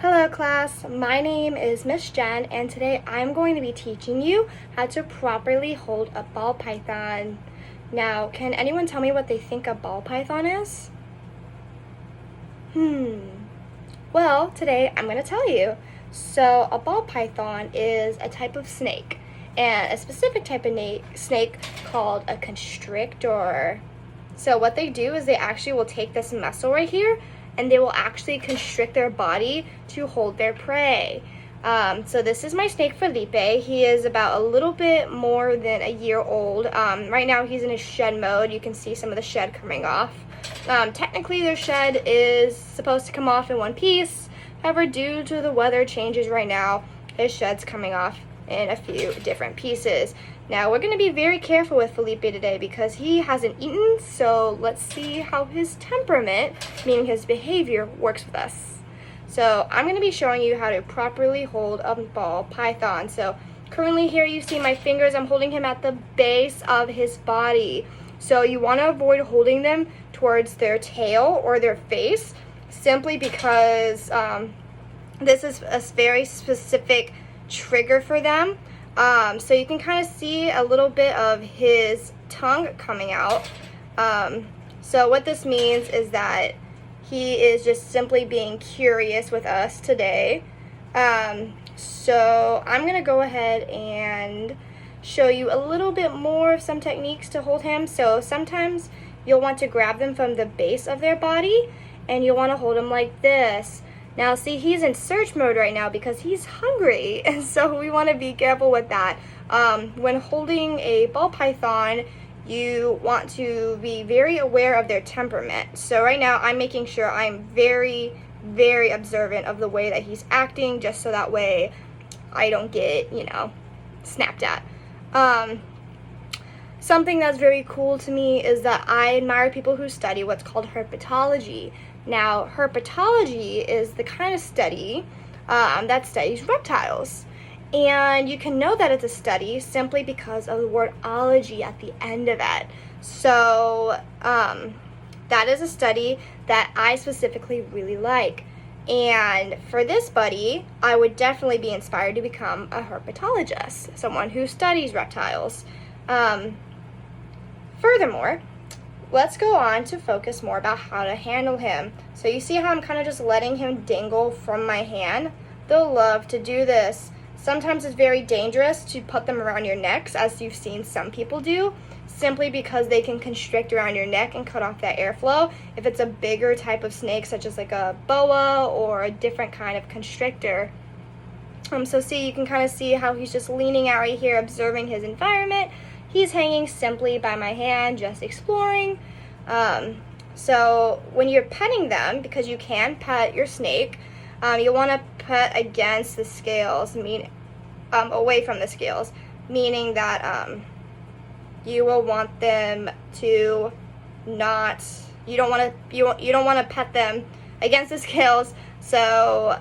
Hello class, my name is Miss Jen and today I'm going to be teaching you how to properly hold a ball python. Now, can anyone tell me what they think a ball python is? Well, today I'm going to tell you. So, a ball python is a type of snake, and a specific type of snake called a constrictor. So what they do is they actually will take this muscle right here and they will actually constrict their body to hold their prey. So this is my snake Felipe. He is about a little bit more than a year old. Right now he's in his shed mode. You can see some of the shed coming off. Technically their shed is supposed to come off in one piece. However, due to the weather changes right now, his shed's coming off in a few different pieces. Now we're going to be very careful with Felipe today because he hasn't eaten, so let's see how his temperament, meaning his behavior, works with us. So I'm going to be showing you how to properly hold a ball python. So currently here you see my fingers, I'm holding him at the base of his body. So you want to avoid holding them towards their tail or their face, simply because this is a very specific trigger for them. So you can kind of see a little bit of his tongue coming out. So what this means is that he is just simply being curious with us today. So I'm going to go ahead and show you a little bit more of some techniques to hold him. So sometimes you'll want to grab them from the base of their body and you'll want to hold him like this. Now see, he's in search mode right now because he's hungry, and so we want to be careful with that. When holding a ball python, you want to be very aware of their temperament. So right now I'm making sure I'm very, very observant of the way that he's acting, just so that way I don't get, snapped at. Something that's very cool to me is that I admire people who study what's called herpetology. Now, herpetology is the kind of study that studies reptiles. And you can know that it's a study simply because of the word ology at the end of it. So, that is a study that I specifically really like. And for this buddy, I would definitely be inspired to become a herpetologist, someone who studies reptiles. Furthermore, let's go on to focus more about how to handle him. So you see how I'm kind of just letting him dangle from my hand? They'll love to do this. Sometimes it's very dangerous to put them around your necks, as you've seen some people do, simply because they can constrict around your neck and cut off that airflow. If it's a bigger type of snake, such as like a boa or a different kind of constrictor. So see, you can kind of see how he's just leaning out right here, observing his environment. He's hanging simply by my hand, just exploring. So when you're petting them, because you can pet your snake, you want to pet against the scales, away from the scales, meaning that you will want them to not. You don't want to pet them against the scales, so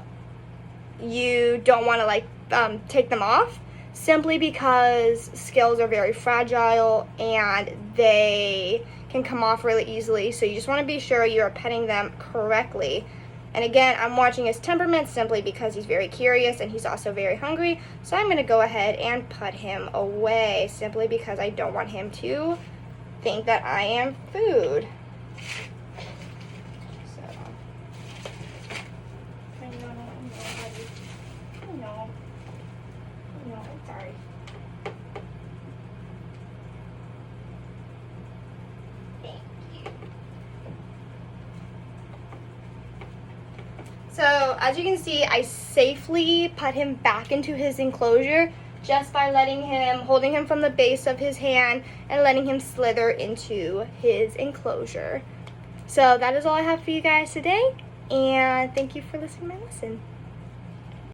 you don't want to take them off. Simply because scales are very fragile and they can come off really easily. So you just want to be sure you're petting them correctly. And again, I'm watching his temperament simply because he's very curious and he's also very hungry. So I'm going to go ahead and put him away simply because I don't want him to think that I am food. Sorry. Thank you. So, as you can see, I safely put him back into his enclosure just by holding him from the base of his hand and letting him slither into his enclosure. So that is all I have for you guys today, and thank you for listening to my lesson.